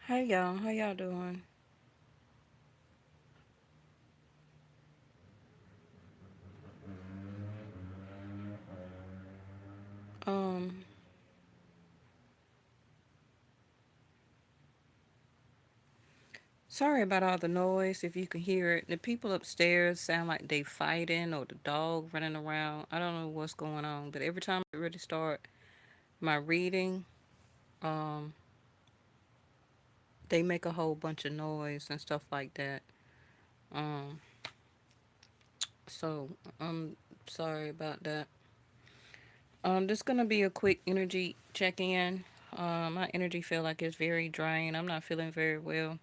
Hey y'all, how y'all doing? Um, Sorry about all the noise. If you can hear it, the people upstairs sound like they fighting or the dog running around. I don't know what's going on, but every time I really start my reading, um, they make a whole bunch of noise and stuff like that. Um, so I'm sorry about that. This gonna be a quick energy check in. My energy feel like it's very drained. I'm not feeling very well.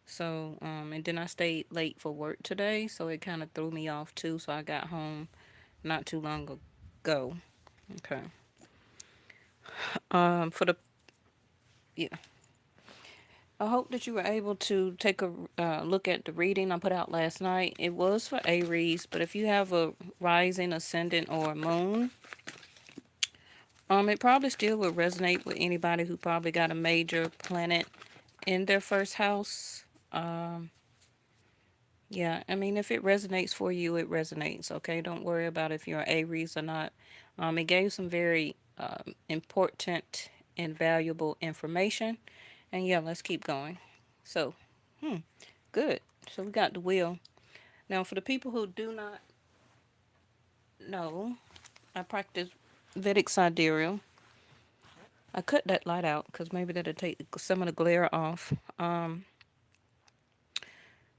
So, and then I stayed late for work today, so it kind of threw me off too. So I got home not too long ago. Okay. For the Yeah, I hope that you were able to take a look at the reading I put out last night. It was for Aries, but if you have a rising, ascendant, or a moon, it probably still would resonate with anybody who probably got a major planet in their first house. Um, Yeah, I mean, if it resonates for you, it resonates. Okay, don't worry about if you're Aries or not. It gave some very important and valuable information, and yeah, let's keep going. So, hmm, good. So we got the wheel. Now, for the people who do not know, I practice Vedic sidereal. I cut that light out because maybe that'll take some of the glare off.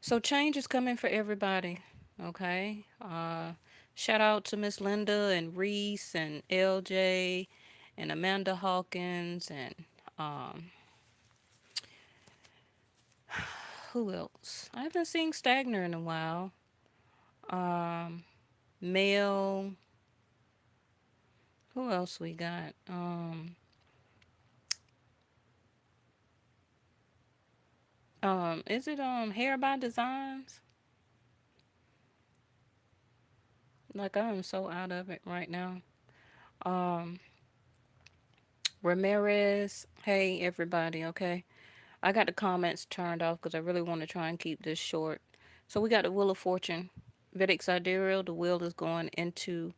So change is coming for everybody. Okay. Shout out to Miss Linda and Reese and LJ and Amanda Hawkins and um who else? I haven't seen Stagner in a while. Um Mel. Who else we got? Is it Hair by Designs? Like I'm so out of it right now. Um Ramirez. Hey everybody, okay? I got the comments turned off because I really want to try and keep this short. So we got the Wheel of Fortune. Vedic Sidereal, the wheel is going into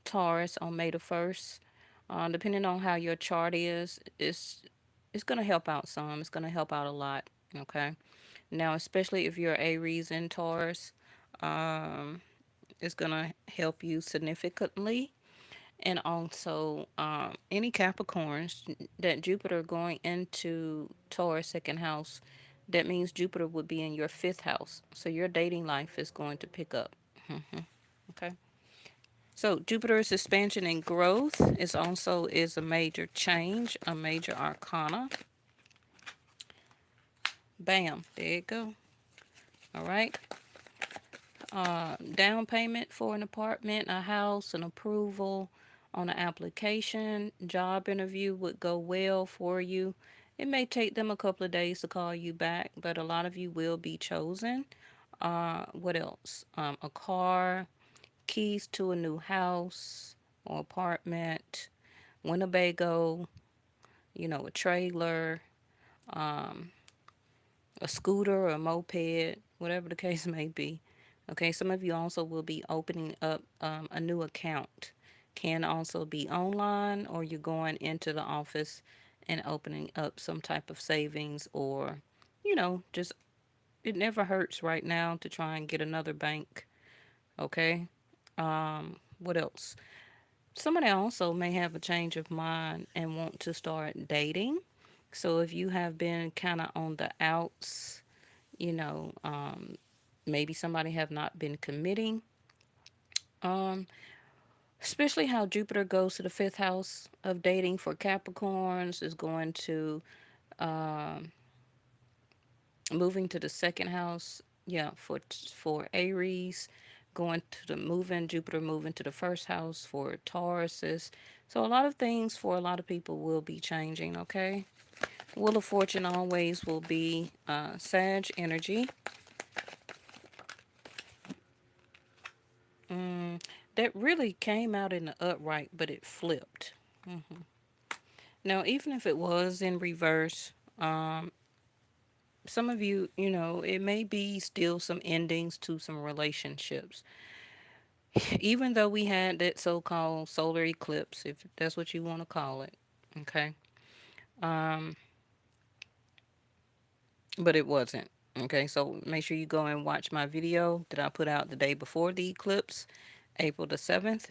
Taurus on May the 1st. Depending on how your chart is, it's going to help out some. It's going to help out a lot. Okay. Now, especially if you're Aries and Taurus, um, it's going to help you significantly. And also, any Capricorns that Jupiter going into Taurus second house, that means Jupiter would be in your fifth house. So your dating life is going to pick up. Okay. So Jupiter's expansion and growth is a major change, a major arcana. Bam, there you go. All right. Down payment for an apartment, a house, an approval on an application, job interview would go well for you. It may take them a couple of days to call you back, but a lot of you will be chosen. What else? A car, keys to a new house or apartment, Winnebago, a trailer, um, a scooter or a moped, whatever the case may be. Okay, some of you also will be opening up a new account. Can also be online, or you're going into the office and opening up some type of savings, or, just it never hurts right now to try and get another bank. Okay, what else? Somebody also may have a change of mind and want to start dating. So if you have been kind of on the outs, you know, um, maybe somebody have not been committing. Um, Especially how Jupiter goes to the fifth house of dating for Capricorns is going to um, moving to the second house. Yeah, for Aries, going to the moving Jupiter moving to the first house for Tauruses. So a lot of things for a lot of people will be changing. Okay, Wheel of Fortune always will be Sag energy. Mm, that really came out in the upright, but it flipped. Now, even if it was in reverse, some of you, it may be still some endings to some relationships. Even though we had that so called solar eclipse, if that's what you want to call it. Okay. Um, but it wasn't. Okay. So make sure you go and watch my video that I put out the day before the eclipse, April the 7th.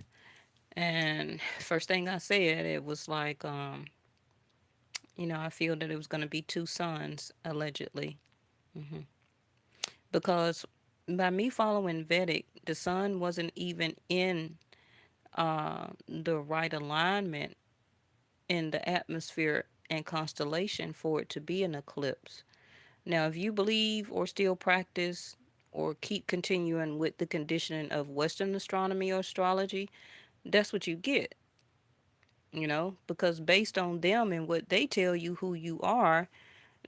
And first thing I said, it was like, I feel that it was going to be two suns, allegedly. hmm Because by me following Vedic, the sun wasn't even in the right alignment in the atmosphere and constellation for it to be an eclipse. Now, if you believe or still practice or keep continuing with the conditioning of Western astronomy or astrology, that's what you get, because based on them and what they tell you who you are,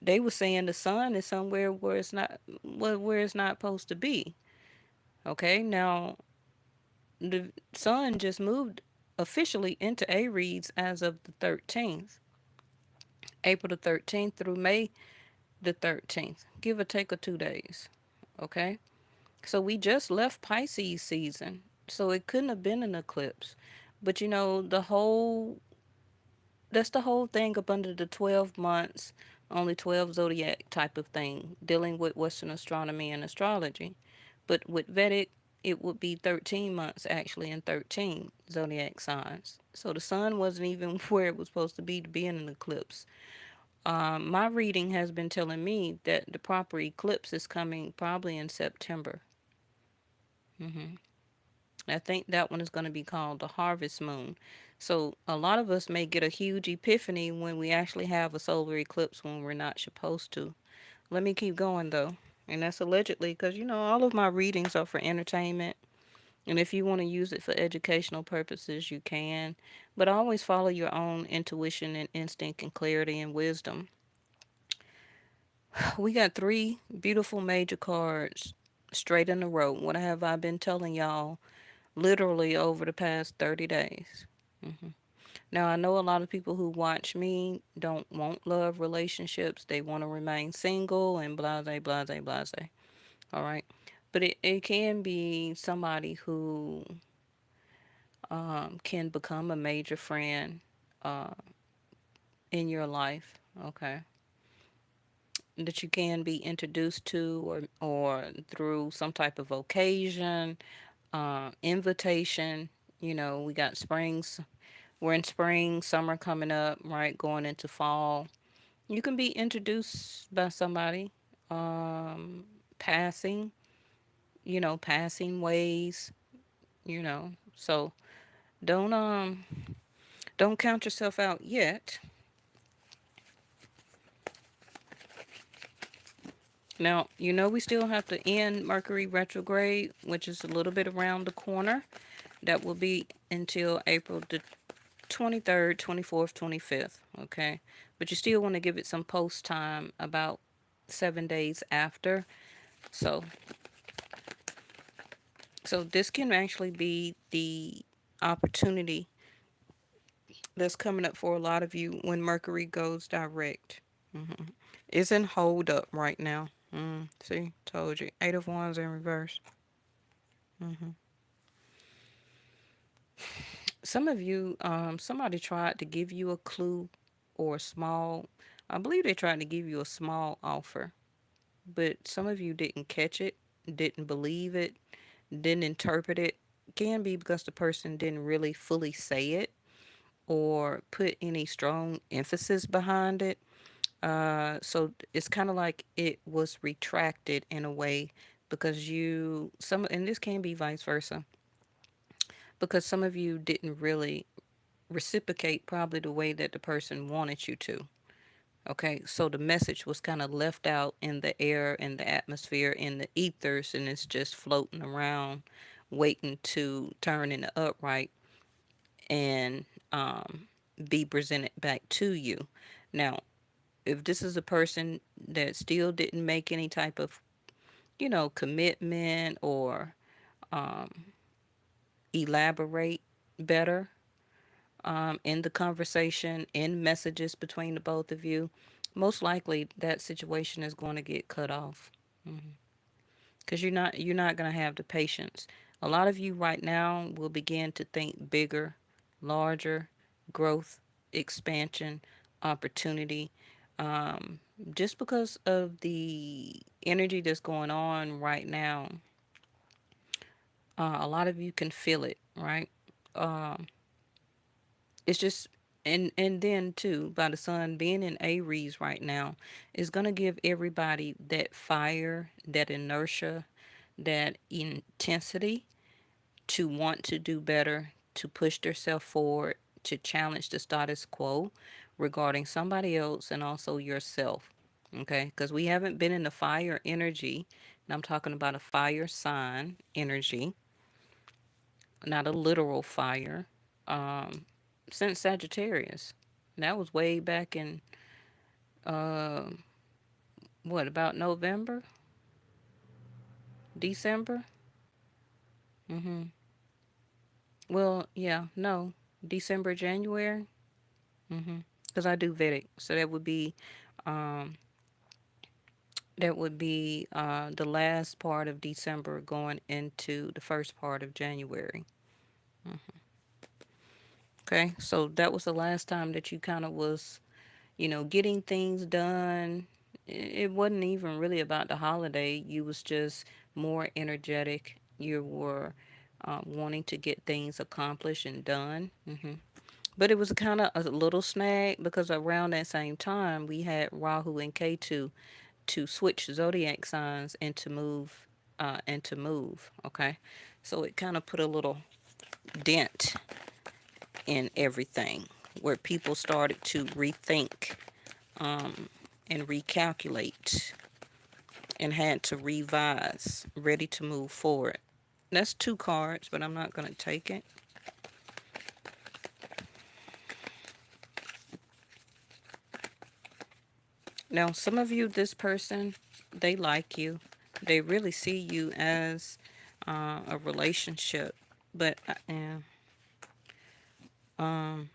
they were saying the sun is somewhere where it's not where it's not supposed to be. Okay, now the sun just moved officially into Aries as of the 13th, April the 13th through May the 13th, give or take 2 days. Okay, so we just left Pisces season, so it couldn't have been an eclipse. But that's the whole thing up under the 12 months, only 12 zodiac type of thing, dealing with Western astronomy and astrology. But with Vedic, it would be 13 months actually and 13 zodiac signs. So the sun wasn't even where it was supposed to be in an eclipse. My reading has been telling me that the proper eclipse is coming probably in September. hmm I think that one is going to be called the harvest moon. So a lot of us may get a huge epiphany when we actually have a solar eclipse when we're not supposed to. Let me keep going though. And that's allegedly because, all of my readings are for entertainment. And if you want to use it for educational purposes, you can. But always follow your own intuition and instinct and clarity and wisdom. We got three beautiful major cards straight in a row. What have I been telling y'all literally over the past 30 days? hmm Now, I know a lot of people who watch me don't want love relationships. They want to remain single and blase, blase, blase. All right. But it can be somebody who can become a major friend uh, in your life. Okay. That you can be introduced to or through some type of occasion, invitation. We got springs. We're in spring, summer coming up, right? Going into fall. You can be introduced by somebody, um, passing, passing ways, So don't um don't count yourself out yet. Now, we still have to end Mercury retrograde, which is a little bit around the corner. That will be until April the 23rd, 24th, 25th, okay? But you still want to give it some post time about 7 days after. So, so this can actually be the opportunity that's coming up for a lot of you when Mercury goes direct. hmm It's in hold up right now. See, told you. Eight of Wands in reverse. hmm Some of you, somebody tried to give you a clue or a small, I believe they tried to give you a small offer, but some of you didn't catch it, didn't believe it, didn't interpret it. Can be because the person didn't really fully say it or put any strong emphasis behind it. So it's kind of like it was retracted in a way because and this can be vice versa, because some of you didn't really reciprocate probably the way that the person wanted you to. Okay, so the message was kind of left out in the air, in the atmosphere, in the ethers, and it's just floating around, waiting to turn in the upright and be presented back to you. Now, if this is a person that still didn't make any type of, commitment or elaborate better in the conversation, in messages between the both of you, most likely that situation is going to get cut off. Because you're not going to have the patience. A lot of you right now will begin to think bigger, larger, growth, expansion, opportunity, um, just because of the energy that's going on right now. A lot of you can feel it, right? Um, it's just, and then too, by the sun being in Aries right now, is going to give everybody that fire, that inertia, that intensity to want to do better, to push themselves forward, to challenge the status quo regarding somebody else and also yourself. Okay, because we haven't been in the fire energy, and I'm talking about a fire sign energy, not a literal fire, um, since Sagittarius. That was way back in, uh, what, about November, December? Mm-hmm. Well, yeah, no, December, January. Mm-hmm. Because I do Vedic, so um, the last part of December going into the first part of January. Okay, so that was the last time that you kind of was, getting things done. It wasn't even really about the holiday. You was just more energetic. You were wanting to get things accomplished and done. But it was kind of a little snag because around that same time we had Rahu and Ketu to switch zodiac signs and to move. Okay, so it kind of put a little dent in everything where people started to rethink and recalculate and had to revise, ready to move forward. That's two cards, but I'm not going to take it. Now, some of you, this person, they like you. They really see you as a relationship, but um,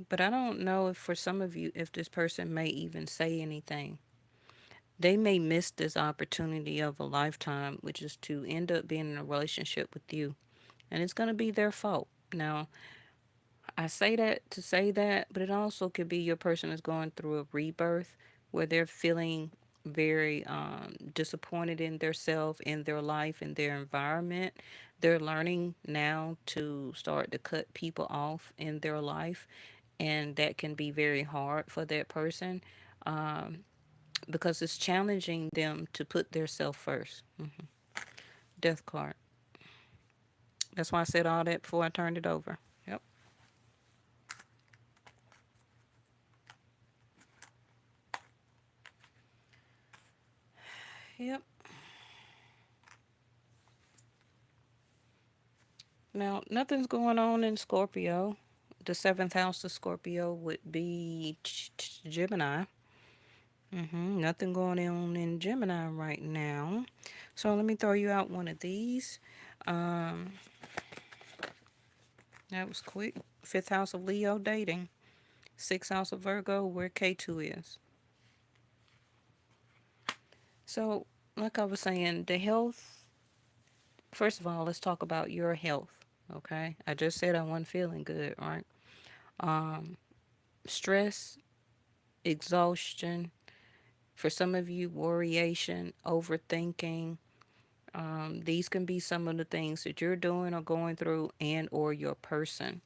but I don't know if for some of you, if this person may even say anything. They may miss this opportunity of a lifetime, which is to end up being in a relationship with you, and it's going to be their fault. Now, I say that to say that, but it also could be your person is going through a rebirth where they're feeling very disappointed in their self, in their life, in their environment. They're learning now to start to cut people off in their life, and that can be very hard for that person because it's challenging them to put their self first. Death card. That's why I said all that before I turned it over. Yep. Yep. Now, nothing's going on in Scorpio. The seventh house of Scorpio would be Gemini. Nothing going on in Gemini right now. So let me throw you out one of these. Um, that was quick. Fifth house of Leo, dating. Sixth house of Virgo, where K2 is. So, like I was saying, the health. First of all, let's talk about your health. Okay, I just said I wasn't feeling good, right? Um, Stress, exhaustion, for some of you, worryation, overthinking. These can be some of the things that you're doing or going through and or your person.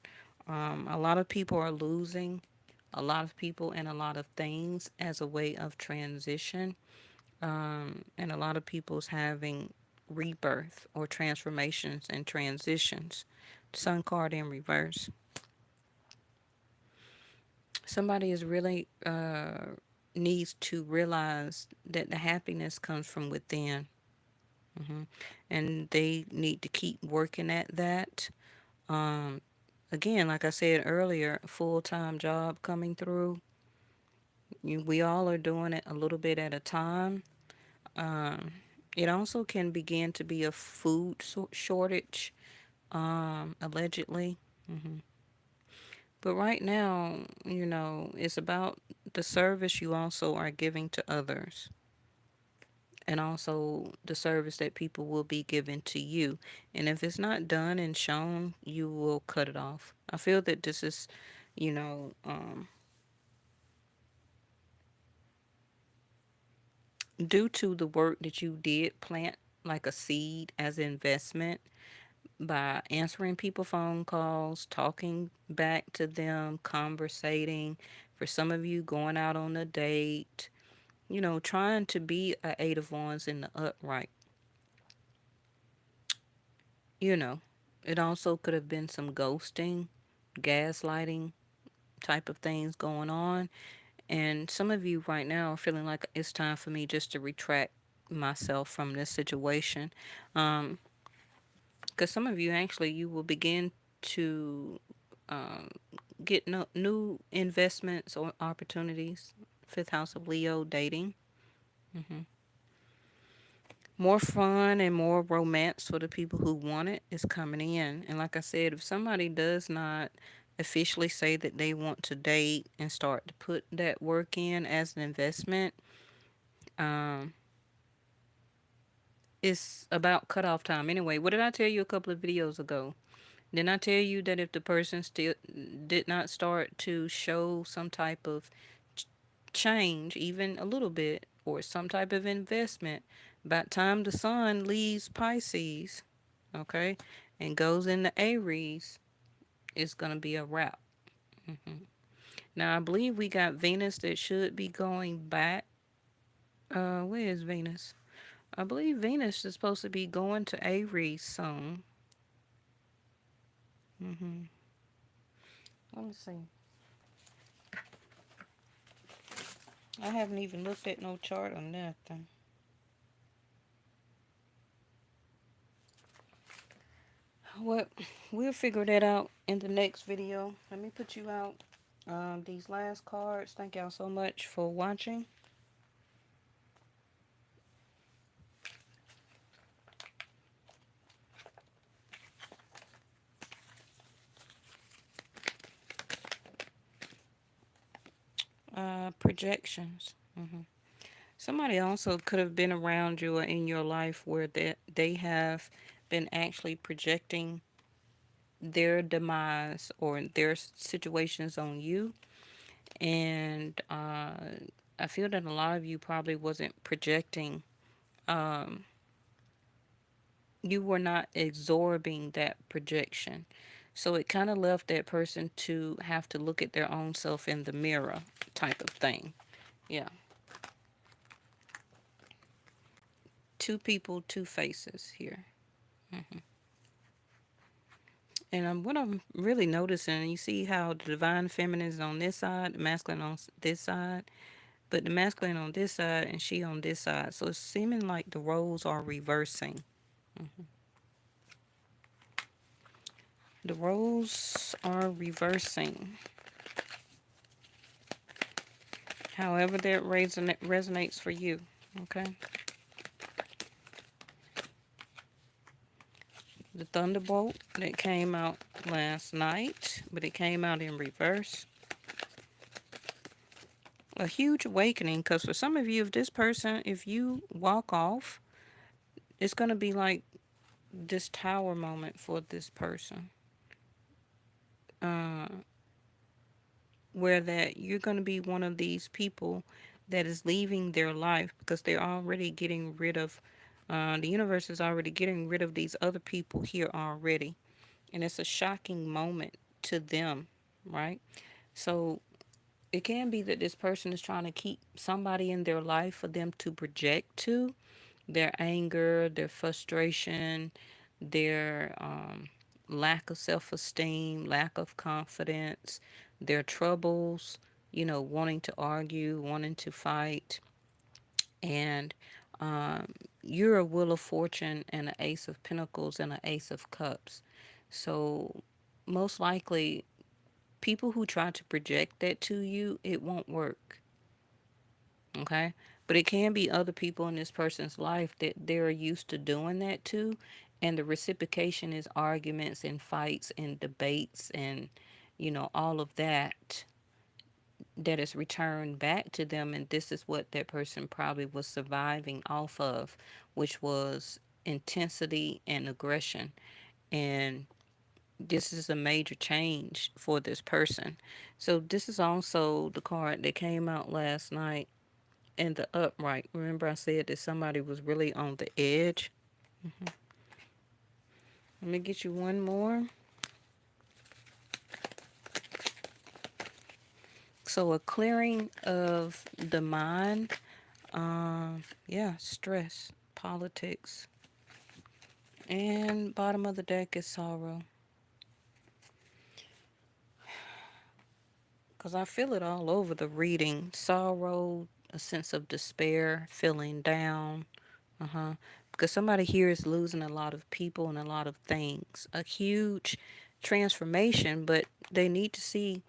A lot of people are losing a lot of people and a lot of things as a way of transition. And a lot of people's having rebirth or transformations and transitions. Sun card in reverse. Somebody is really needs to realize that the happiness comes from within. hmm And they need to keep working at that. Um, Again, like I said earlier, a full-time job coming through. We all are doing it a little bit at a time. Um, it also can begin to be a food shortage, allegedly. hmm But right now, it's about the service you also are giving to others, and also the service that people will be giving to you. And if it's not done and shown, you will cut it off. I feel that this is, you know, um, due to the work that you did plant like a seed as investment by answering people phone calls, talking back to them, conversating. For some of you, going out on a date, trying to be a eight of wands in the upright. You know, it also could have been some ghosting, gaslighting type of things going on. And some of you right now are feeling like it's time for me just to retract myself from this situation. Um, because some of you actually, you will begin to um, get new investments or opportunities. Fifth house of Leo, dating. hmm More fun and more romance for the people who want it is coming in. And like I said, if somebody does not officially say that they want to date and start to put that work in as an investment, um, it's about cutoff time. Anyway, what did I tell you a couple of videos ago? Didn't I tell you that if the person still did not start to show some type of ch- change, even a little bit, or some type of investment, by the time the sun leaves Pisces, okay, and goes into Aries, it's gonna be a wrap. Now I believe we got Venus that should be going back. Where is Venus? I believe Venus is supposed to be going to Aries soon. Let me see. I haven't even looked at no chart or nothing. Well, we'll figure that out in the next video. Let me put you out these last cards. Thank y'all so much for watching. Projections. Somebody also could have been around you or in your life where they have been actually projecting their demise or their situations on you. And I feel that a lot of you probably wasn't projecting. Um, you were not absorbing that projection. So it kind of left that person to have to look at their own self in the mirror type of thing. Yeah. Two people, two faces here. And what I'm really noticing, you see how the divine feminine is on this side, the masculine on this side, but the masculine on this side and she on this side. So it's seeming like the roles are reversing. The roles are reversing. However, that resonates for you. Okay. The thunderbolt that came out last night, but it came out in reverse. A huge awakening, because for some of you, if this person, if you walk off, it's going to be like this tower moment for this person. Uh, where that you're going to be one of these people that is leaving their life because they're already getting rid of, the universe is already getting rid of these other people here already. And it's a shocking moment to them, right? So it can be that this person is trying to keep somebody in their life for them to project to their anger, their frustration, their lack of self esteem, lack of confidence, their troubles, wanting to argue, wanting to fight. And you're a Wheel of Fortune and an Ace of Pentacles and an Ace of Cups. So, most likely, people who try to project that to you, it won't work. Okay. But it can be other people in this person's life that they're used to doing that to. And the reciprocation is arguments and fights and debates and, all of that is returned back to them. And this is what that person probably was surviving off of, which was intensity and aggression. And this is a major change for this person. So this is also the card that came out last night in the upright. Remember I said that somebody was really on the edge? Let me get you one more. So a clearing of the mind. Yeah, stress, politics. And bottom of the deck is sorrow. Because I feel it all over the reading. Sorrow, a sense of despair, feeling down. Uh-huh. Because somebody here is losing a lot of people and a lot of things. A huge transformation, but they need to see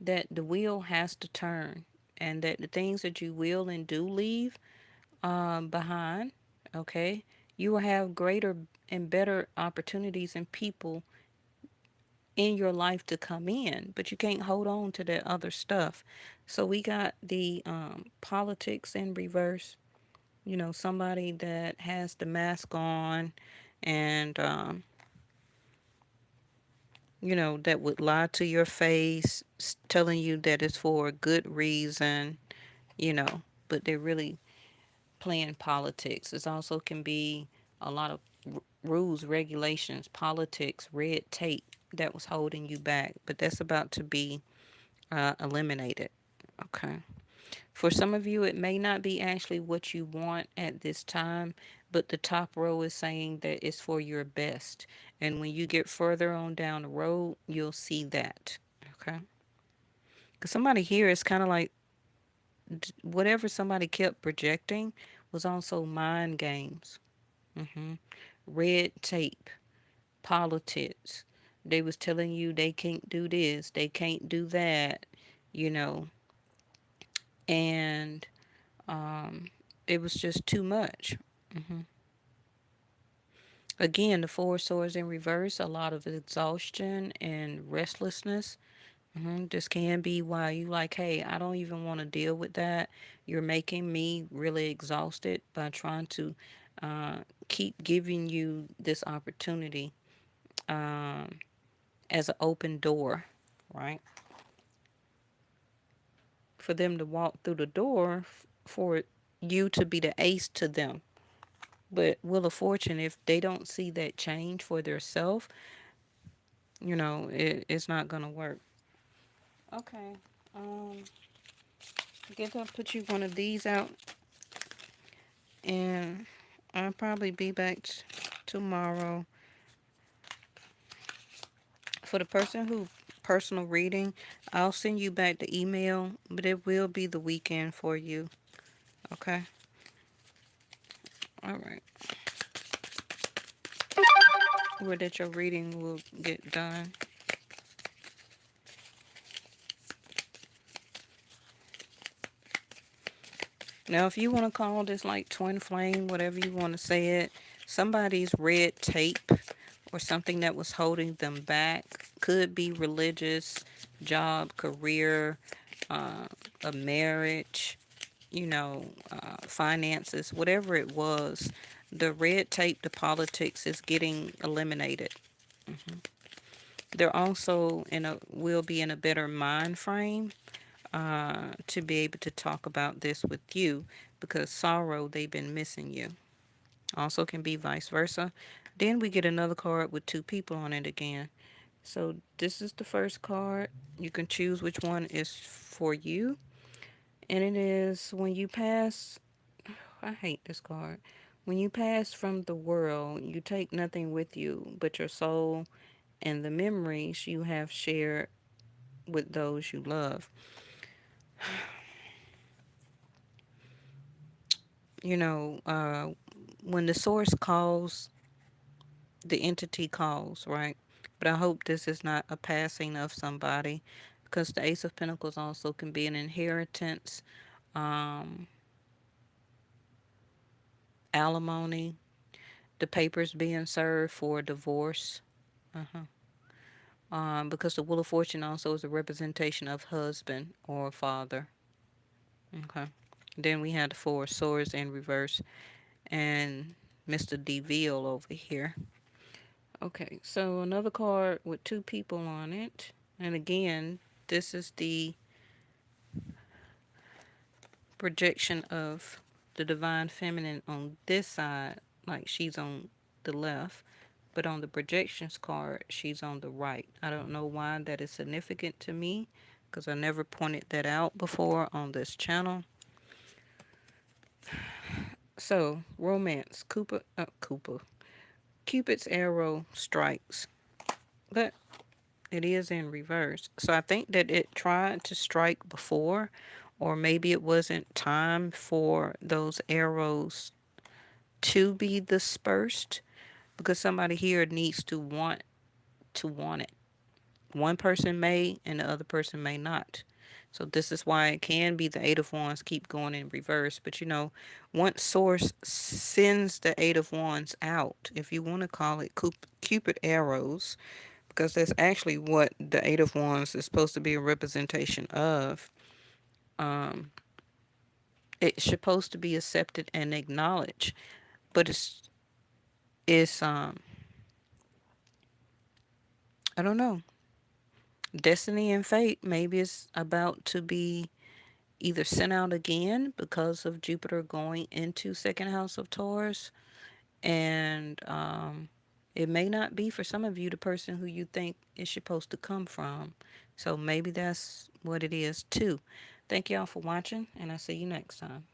that the wheel has to turn, and that the things that you will and do leave behind, okay, you will have greater and better opportunities and people in your life to come in, but you can't hold on to that other stuff. So we got the politics in reverse. Somebody that has the mask on, and that would lie to your face, telling you that it's for a good reason, but they're really playing politics. It also can be a lot of rules, regulations, politics, red tape that was holding you back, but that's about to be eliminated. Okay. For some of you, it may not be actually what you want at this time, but the top row is saying that it's for your best. And when you get further on down the road, you'll see that. Okay. Because somebody here is kind of like whatever somebody kept projecting was also mind games. Red tape, politics. They was telling you they can't do this, they can't do that, you know, and it was just too much. Again, the four swords in reverse, a lot of exhaustion and restlessness. This can be why you like, hey, I don't even want to deal with that. You're making me really exhausted by trying to uh, keep giving you this opportunity as an open door, right? For them to walk through the door, for you to be the ace to them. But Wheel of Fortune, if they don't see that change for themselves, it's not gonna work. Okay. Um, I guess I'll put you one of these out, and I'll probably be back tomorrow. For the person who personal reading, I'll send you back the email, but it will be the weekend for you. Okay. All right. Where that your reading will get done. Now, if you want to call this like twin flame, whatever you want to say it, somebody's red tape or something that was holding them back could be religious, job, career, uh, a marriage, finances, whatever it was. The red tape, the politics is getting eliminated. They're also will be in a better mind frame to be able to talk about this with you, because sorrow, they've been missing you. Also can be vice versa. Then we get another card with two people on it again. So this is the first card. You can choose which one is for you. And it is when you pass, I hate this card. When you pass from the world, you take nothing with you but your soul and the memories you have shared with those you love. You know, when the source calls, the entity calls, right? But I hope this is not a passing of somebody, because the Ace of Pentacles also can be an inheritance, um, alimony, the papers being served for divorce. Uh-huh. because the Wheel of Fortune also is a representation of husband or father. Okay. Then we had the Four of Swords in reverse and Mr. DeVille over here. Okay, so another card with two people on it. And again, this is the projection of the divine feminine on this side, like she's on the left, but on the projections card, she's on the right. I don't know why that is significant to me because I never pointed that out before on this channel. So, romance, Cupid's arrow strikes, but it is in reverse. So I think that it tried to strike before, or maybe it wasn't time for those arrows to be dispersed because somebody here needs to want it. One person may and the other person may not. So this is why it can be the Eight of Wands keep going in reverse. But once Source sends the Eight of Wands out, if you want to call it Cupid arrows, because that's actually what the Eight of Wands is supposed to be a representation of, um, it's supposed to be accepted and acknowledged. But it's I don't know. Destiny and fate maybe it's about to be either sent out again because of Jupiter going into second house of Taurus, and it may not be for some of you the person who you think it's supposed to come from. So maybe that's what it is too. Thank y'all for watching, and I'll see you next time.